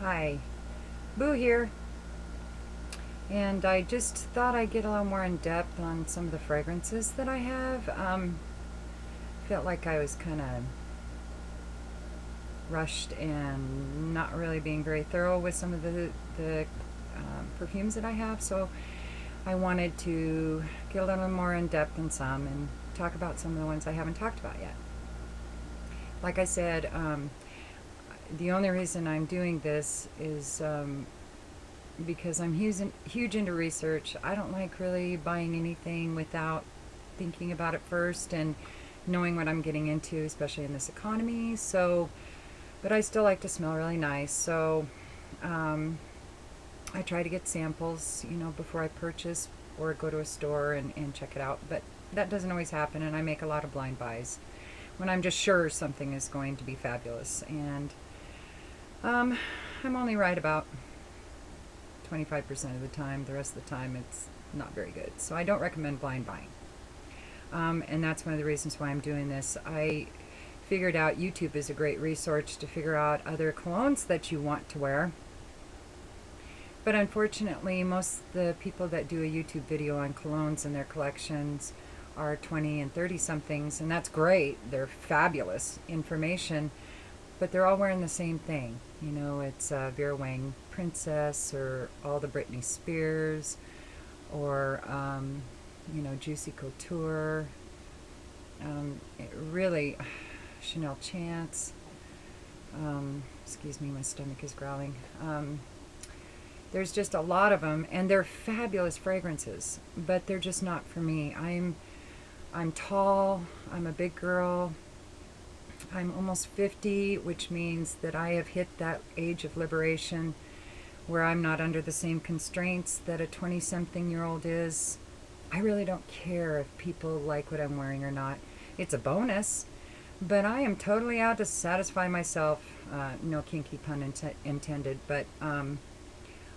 Hi, Boo here, and I just thought I'd get a little more in depth on some of the fragrances that I have. Felt like I was kind of rushed and not really being very thorough with some of the perfumes that I have, so I wanted to get a little more in depth in some and talk about some of the ones I haven't talked about yet. Like I said, the only reason I'm doing this is because I'm huge into research. I don't like really buying anything without thinking about it first and knowing what I'm getting into, especially in this economy. So, but I still like to smell really nice. So, I try to get samples, before I purchase or go to a store and check it out. But that doesn't always happen, and I make a lot of blind buys when I'm just sure something is going to be fabulous. And I'm only right about 25% of the time. The rest of the time it's not very good. So I don't recommend blind buying. And that's one of the reasons why I'm doing this. I figured out YouTube is a great resource to figure out other colognes that you want to wear. But unfortunately, most of the people that do a YouTube video on colognes and their collections are 20 and 30 somethings, and that's great. They're fabulous information, but they're all wearing the same thing. It's Vera Wang Princess, or all the Britney Spears, or Juicy Couture, really Chanel Chance. Excuse me, my stomach is growling. There's just a lot of them, and they're fabulous fragrances, but they're just not for me. I'm tall, I'm a big girl, I'm almost 50, which means that I have hit that age of liberation where I'm not under the same constraints that a 20-something-year-old is. I really don't care if people like what I'm wearing or not. It's a bonus, but I am totally out to satisfy myself. No kinky pun intended, but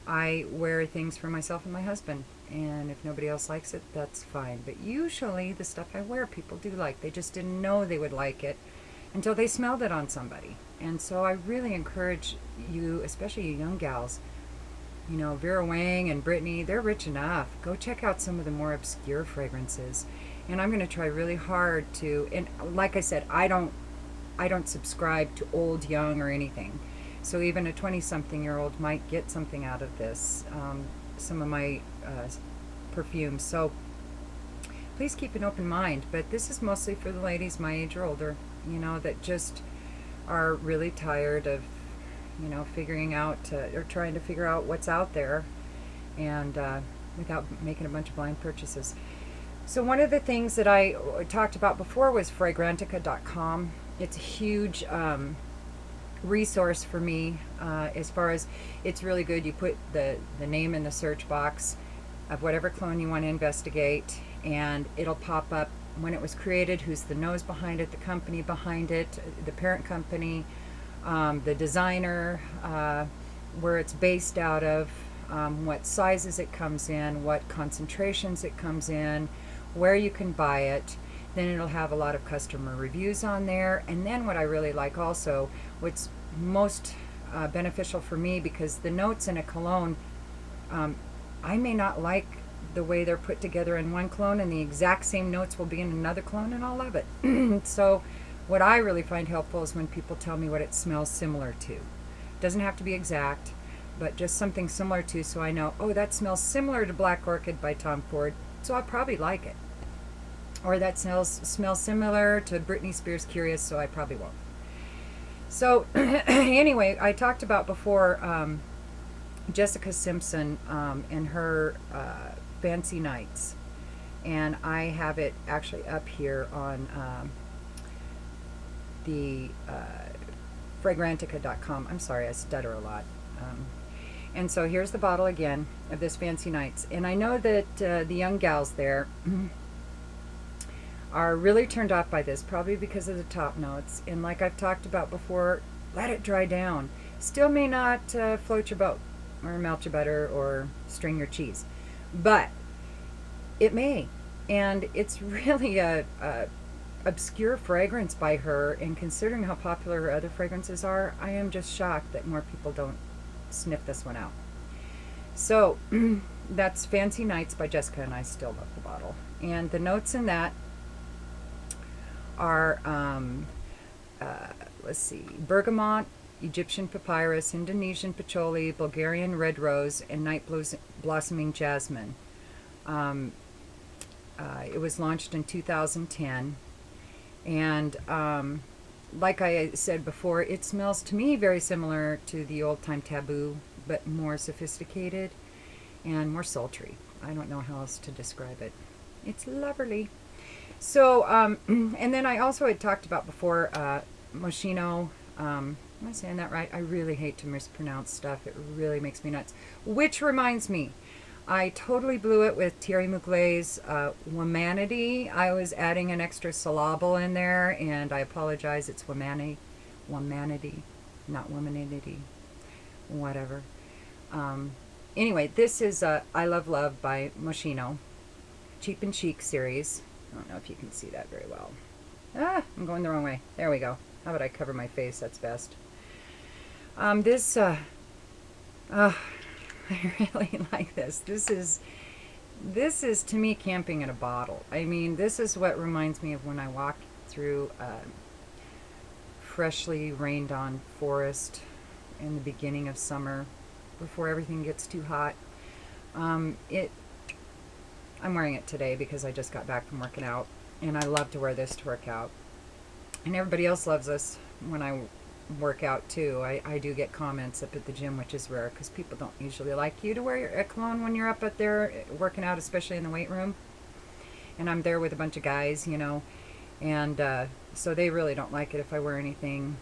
I wear things for myself and my husband, and if nobody else likes it, that's fine. But usually the stuff I wear, people do like. They just didn't know they would like it until they smelled it on somebody. And so I really encourage you, especially you young gals, Vera Wang and Britney, they're rich enough. Go check out some of the more obscure fragrances. And I'm going to try really hard to, and like I said, I don't subscribe to old, young, or anything. So even a 20-something-year-old might get something out of this, some of my perfumes. So please keep an open mind. But this is mostly for the ladies my age or older, that just are really tired of, figuring out or trying to figure out what's out there, and without making a bunch of blind purchases. So one of the things that I talked about before was Fragrantica.com. It's a huge resource for me, as far as it's really good. You put the name in the search box of whatever clone you want to investigate, and it'll pop up when it was created, who's the nose behind it, the company behind it, the parent company, the designer, where it's based out of, what sizes it comes in, what concentrations it comes in, where you can buy it. Then it'll have a lot of customer reviews on there. And then what I really like also, what's most beneficial for me, because the notes in a cologne, I may not like the way they're put together in one cologne, and the exact same notes will be in another cologne, and I'll love it. So what I really find helpful is when people tell me what it smells similar to. It doesn't have to be exact, but just something similar to, so I know, oh, that smells similar to Black Orchid by Tom Ford, so I'll probably like it. Or that smells similar to Britney Spears Curious, so I probably won't. So anyway, I talked about before Jessica Simpson and her Fancy Nights, and I have it actually up here on the Fragrantica.com. I'm sorry, I stutter a lot. And so here's the bottle again of this Fancy Nights, and I know that the young gals there are really turned off by this, probably because of the top notes. And like I've talked about before, let it dry down. Still may not float your boat or melt your butter or string your cheese, but it may. And it's really a obscure fragrance by her, and considering how popular her other fragrances are, I am just shocked that more people don't sniff this one out. So that's Fancy Nights by Jessica, and I still love the bottle. And the notes in that are, let's see, bergamot, Egyptian papyrus, Indonesian patchouli, Bulgarian red rose, and night blossoming jasmine. It was launched in 2010. And like I said before, it smells to me very similar to the old time Taboo, but more sophisticated and more sultry. I don't know how else to describe it. It's lovely. So, and then I also had talked about before Moschino. Am I saying that right? I really hate to mispronounce stuff. It really makes me nuts. Which reminds me, I totally blew it with Thierry Mugler's Womanity. I was adding an extra syllable in there, and I apologize. It's Womanity, not Womanity, whatever. Anyway, this is I Love Love by Moschino, Cheap and Chic series. I don't know if you can see that very well. Ah, I'm going the wrong way. There we go. How about I cover my face? That's best. I really like this. This is to me camping in a bottle. I mean, this is what reminds me of when I walk through a freshly rained on forest in the beginning of summer before everything gets too hot. I'm wearing it today because I just got back from working out, and I love to wear this to work out. And everybody else loves this when I work out too. I do get comments up at the gym, which is rare because people don't usually like you to wear your cologne when you're up at there working out, especially in the weight room. And I'm there with a bunch of guys, you know, and so they really don't like it if I wear anything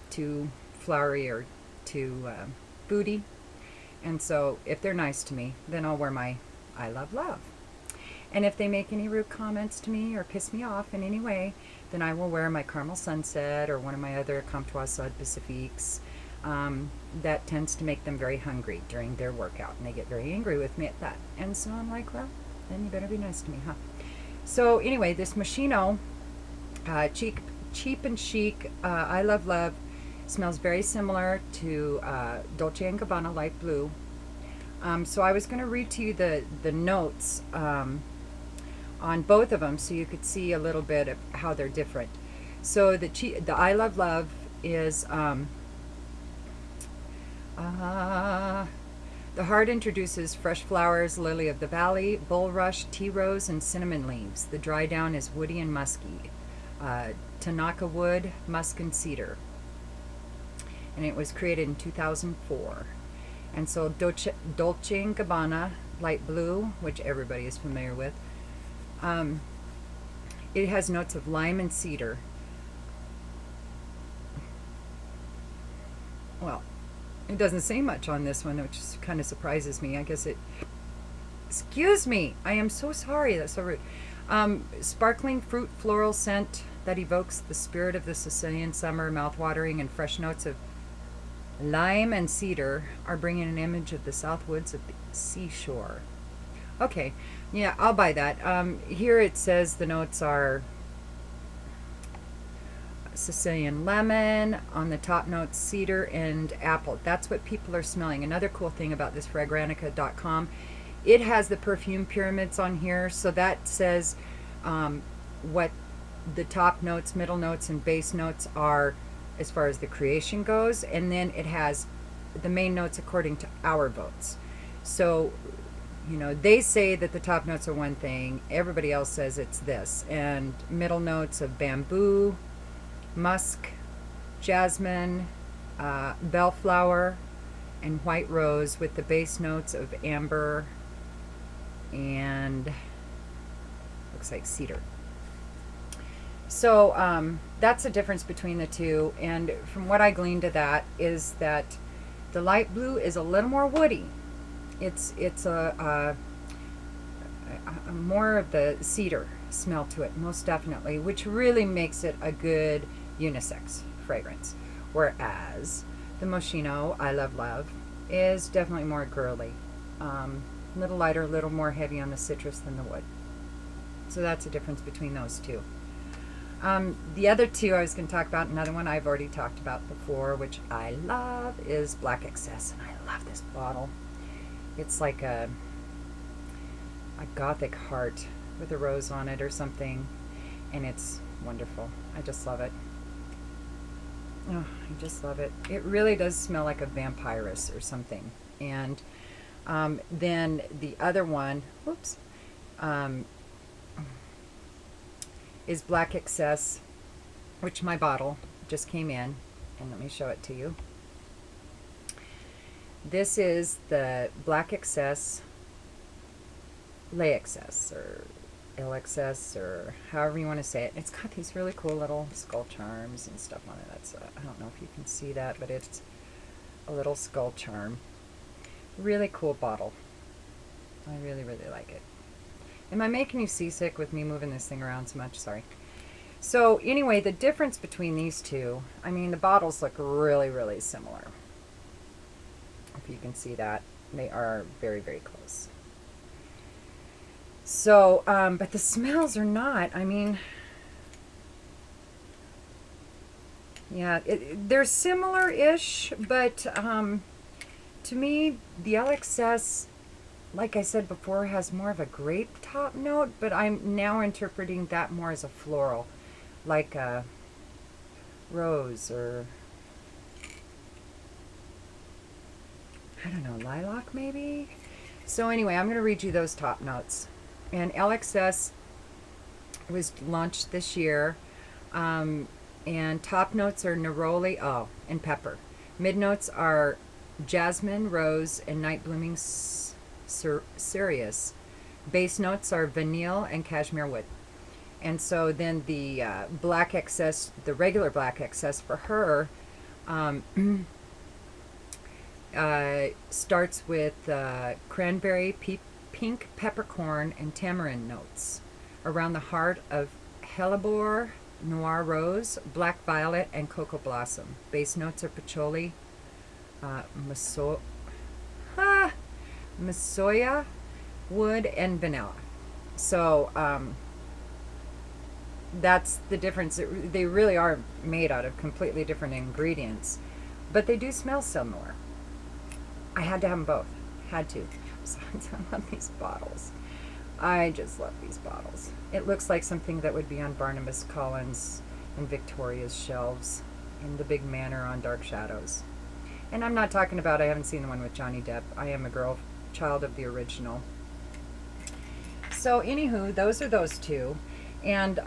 too flowery or too booty. And so if they're nice to me, then I'll wear my I Love Love. And if they make any rude comments to me or piss me off in any way, then I will wear my Caramel Sunset or one of my other Comptoir Sud Pacifiques. That tends to make them very hungry during their workout, and they get very angry with me at that. And so I'm like, well, then you better be nice to me, huh? So anyway, this Moschino Cheap and Chic I Love Love smells very similar to Dolce & Gabbana Light Blue. So I was going to read to you the notes on both of them so you could see a little bit of how they're different. So the I Love Love is the heart introduces fresh flowers, lily of the valley, bulrush, tea rose, and cinnamon leaves. The dry down is woody and musky. Tanaka wood, musk, and cedar. And it was created in 2004. And so Dolce & Gabbana Light Blue, which everybody is familiar with, it has notes of lime and cedar. Well, it doesn't say much on this one, which kind of surprises me. I guess it... Excuse me! I am so sorry. That's so rude. Sparkling fruit floral scent that evokes the spirit of the Sicilian summer, mouth-watering and fresh notes of lime and cedar are bringing an image of the south woods of the seashore. Okay, yeah, I'll buy that. Here it says the notes are Sicilian lemon, on the top notes cedar and apple. That's what people are smelling. Another cool thing about this Fragrantica.com, it has the perfume pyramids on here, so that says what the top notes, middle notes, and base notes are as far as the creation goes, and then it has the main notes according to our votes. So, you know, they say that the top notes are one thing, everybody else says it's this, and middle notes of bamboo, musk, jasmine, bellflower, and white rose, with the base notes of amber and looks like cedar. So that's the difference between the two, and from what I gleaned to that is that the light blue is a little more woody. It's a more of the cedar smell to it, most definitely, which really makes it a good unisex fragrance. Whereas the Moschino I Love Love is definitely more girly, a little lighter, a little more heavy on the citrus than the wood. So that's the difference between those two. The other two I was going to talk about, another one I've already talked about before, which I love, is Black Excess. And I love this bottle. It's like a gothic heart with a rose on it or something. And it's wonderful. I just love it. Oh, I just love it. It really does smell like a vampirus or something. And then the other one, whoops, is Black Excess, which my bottle just came in. And let me show it to you. This is the Black Excess, Lay Excess, or LXS, or however you want to say it. It's got these really cool little skull charms and stuff on it. That's I don't know if you can see that, but it's a little skull charm. Really cool bottle. I really, really like it. Am I making you seasick with me moving this thing around so much? Sorry. So anyway, the difference between these two, I mean, the bottles look really, really similar. If you can see that, they are very, very close. So, but the smells are not. I mean, yeah, they're similar-ish, but to me, the LXS, like I said before, has more of a grape top note, but I'm now interpreting that more as a floral, like a rose or, I don't know, lilac maybe? So anyway, I'm going to read you those top notes. And LXS was launched this year, and top notes are neroli, and pepper. Mid notes are jasmine, rose, and night blooming cereus. Base notes are vanille and cashmere wood. And so then the Black Excess, the regular Black Excess for her, starts with cranberry, pink peppercorn, and tamarind notes. Around the heart of hellebore, noir rose, black violet, and cocoa blossom. Base notes are patchouli, massoya, wood, and vanilla. So that's the difference. They really are made out of completely different ingredients, but they do smell similar. I had to have them both. Had to. Besides, I love these bottles. I just love these bottles. It looks like something that would be on Barnabas Collins and Victoria's shelves in the big manor on Dark Shadows. And I'm not talking about, I haven't seen the one with Johnny Depp. I am a child of the original. So anywho, those are those two. And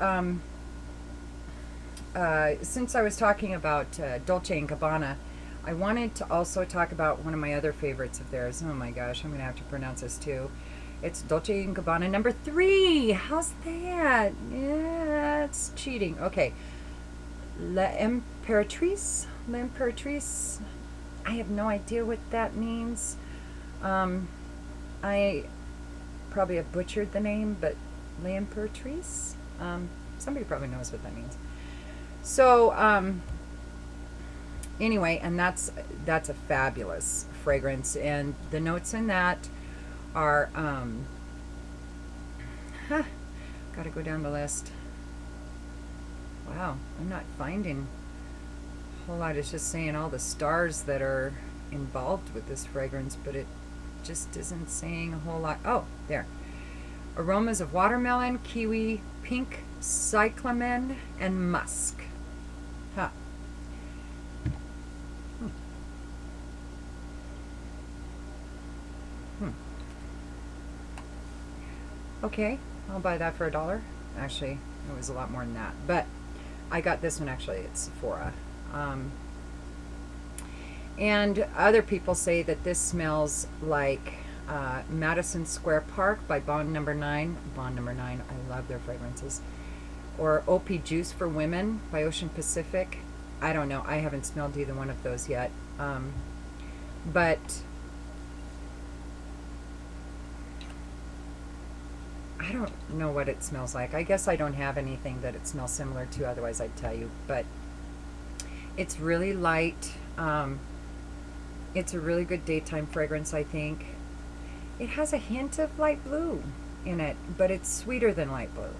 since I was talking about Dolce and Gabbana, I wanted to also talk about one of my other favorites of theirs. Oh my gosh, I'm going to have to pronounce this too. It's Dolce & Gabbana number 3. How's that? Yeah, it's cheating. Okay. L'Imperatrice. I have no idea what that means. I probably have butchered the name, but L'Imperatrice? Somebody probably knows what that means. So, anyway, and that's a fabulous fragrance, and the notes in that are gotta go down the list. Wow, I'm not finding a whole lot. It's just saying all the stars that are involved with this fragrance, but it just isn't saying a whole lot. Oh, there. Aromas of watermelon, kiwi, pink cyclamen, and musk. Huh. Okay, I'll buy that for $1. Actually, it was a lot more than that, but I got this one actually at Sephora. And other people say that this smells like Madison Square Park by Bond Number 9. Bond Number 9, I love their fragrances. Or OP Juice for Women by Ocean Pacific. I don't know, I haven't smelled either one of those yet. But I don't know what it smells like. I guess I don't have anything that it smells similar to, otherwise I'd tell you. But it's really light. It's a really good daytime fragrance, I think. It has a hint of light blue in it, but it's sweeter than light blue.